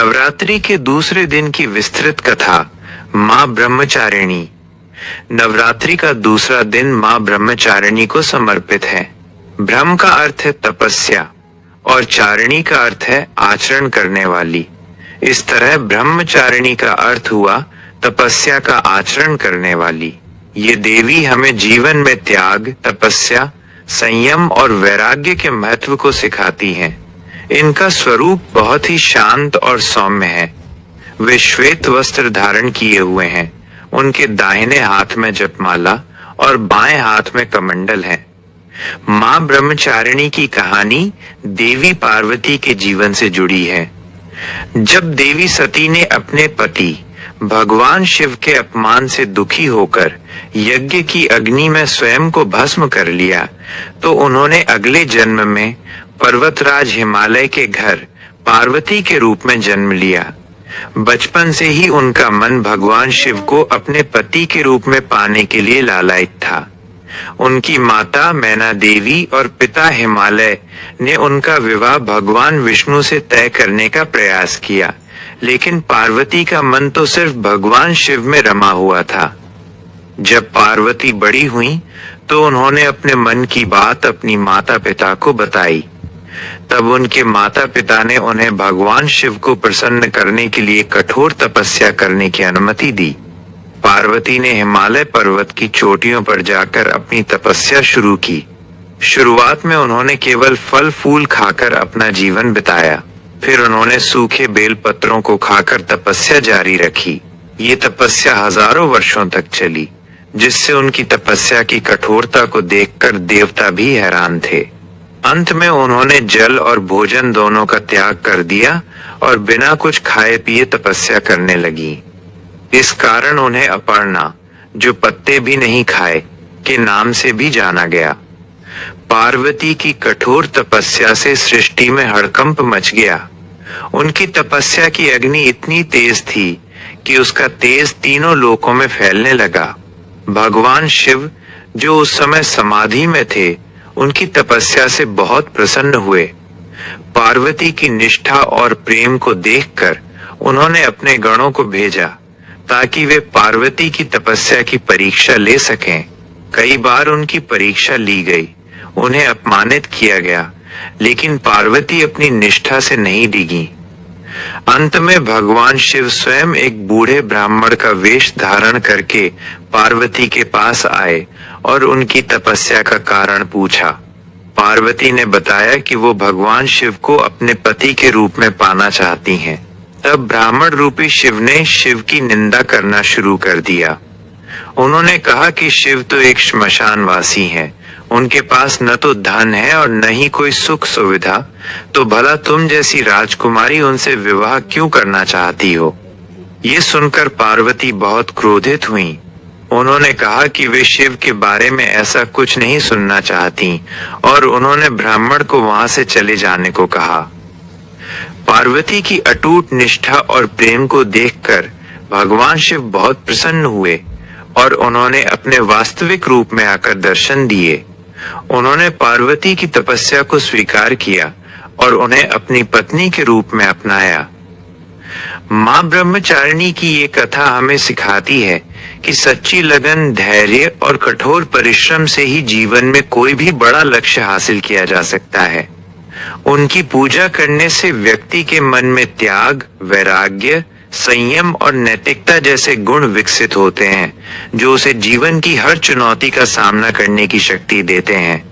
नवरात्रि के दूसरे दिन की विस्तृत कथा माँ ब्रह्मचारिणी। नवरात्रि का दूसरा दिन माँ ब्रह्मचारिणी को समर्पित है। ब्रह्म का अर्थ है तपस्या और चारिणी का अर्थ है आचरण करने वाली। इस तरह ब्रह्मचारिणी का अर्थ हुआ तपस्या का आचरण करने वाली। ये देवी हमें जीवन में त्याग, तपस्या, संयम और वैराग्य के महत्व को सिखाती हैं। इनका स्वरूप बहुत ही शांत और सौम्य है। वे श्वेत वस्त्र धारण किए हुए हैं। उनके दाहिने हाथ में जपमाला और बाएं हाथ में कमंडल है। माँ ब्रह्मचारिणी की कहानी देवी पार्वती के जीवन से जुड़ी है। जब देवी सती ने अपने पति भगवान शिव के अपमान से दुखी होकर यज्ञ की अग्नि में स्वयं को भस्म कर लिया, तो उन्होंने अगले जन्म में पर्वतराज हिमालय के घर पार्वती के रूप में जन्म लिया। बचपन से ही उनका मन भगवान शिव को अपने पति के रूप में पाने के लिए लालायित था। उनकी माता मैना देवी और पिता हिमालय ने उनका विवाह भगवान विष्णु से तय करने का प्रयास किया, लेकिन पार्वती का मन तो सिर्फ भगवान शिव में रमा हुआ था। जब पार्वती बड़ी हुई तो उन्होंने अपने मन की बात अपनी माता पिता को बताई। तब उनके माता पिता ने उन्हें भगवान शिव को प्रसन्न करने के लिए कठोर तपस्या करने की अनुमति दी। पार्वती ने हिमालय पर्वत की चोटियों पर जाकर अपनी तपस्या शुरू की। शुरुआत में उन्होंने केवल फल फूल खाकर अपना जीवन बिताया। फिर उन्होंने सूखे बेल पत्रों को खाकर तपस्या जारी रखी। ये तपस्या हजारों वर्षों तक चली, जिससे उनकी तपस्या की कठोरता को देखकर देवता भी हैरान थे। अंत में उन्होंने जल और भोजन दोनों का त्याग कर दिया और बिना कुछ खाए पिए तपस्या करने लगी। इस कारण उन्हें अपर्णा, जो पत्ते भी नहीं खाए, के नाम से भी जाना गया। पार्वती की कठोर तपस्या से सृष्टि में हड़कंप मच गया। उनकी तपस्या की अग्नि इतनी तेज थी कि उसका तेज तीनों लोकों में फैलने लगा। भगवान शिव, जो उस समय समाधि में थे, उनकी तपस्या से बहुत प्रसन्न हुए। पार्वती की निष्ठा और प्रेम को देखकर उन्होंने अपने गणों को भेजा ताकि वे पार्वती की तपस्या की परीक्षा ले सकें। कई बार उनकी परीक्षा ली गई, उन्हें अपमानित किया गया, लेकिन पार्वती अपनी निष्ठा से नहीं डिगी। अंत में भगवान शिव स्वयं एक बूढ़े ब्राह्मण का वेश धारण करके पार्वती के पास आए और उनकी तपस्या का कारण पूछा। पार्वती ने बताया कि वो भगवान शिव को अपने पति के रूप में पाना चाहती हैं। तब ब्राह्मण रूपी शिव ने शिव की निंदा करना शुरू कर दिया। उन्होंने कहा कि शिव तो एक श्मशानवासी हैं। उनके पास न तो धन है और न ही कोई सुख सुविधा, तो भला तुम जैसी राजकुमारी उनसे विवाह क्यों करना चाहती हो? ये सुनकर पार्वती बहुत क्रोधित हुई। उन्होंने कहा कि वे शिव के बारे में ऐसा कुछ नहीं सुनना चाहती और उन्होंने ब्राह्मण को वहां से चले जाने को कहा। पार्वती की अटूट निष्ठा और प्रेम को देखकर भगवान शिव बहुत प्रसन्न हुए और उन्होंने अपने वास्तविक रूप में आकर दर्शन दिए। उन्होंने पार्वती की तपस्या को स्वीकार किया और उन्हें अपनी पत्नी के रूप में अपनाया। माँ ब्रह्मचारिणी की ये कथा हमें सिखाती है कि सच्ची लगन, धैर्य और कठोर परिश्रम से ही जीवन में कोई भी बड़ा लक्ष्य हासिल किया जा सकता है। उनकी पूजा करने से व्यक्ति के मन में त्याग, वैराग्य, संयम और नैतिकता जैसे गुण विकसित होते हैं, जो उसे जीवन की हर चुनौती का सामना करने की शक्ति देते हैं।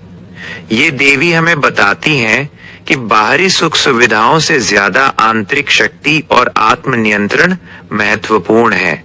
ये देवी हमें बताती हैं कि बाहरी सुख सुविधाओं से ज्यादा आंतरिक शक्ति और आत्मनियंत्रण महत्वपूर्ण है।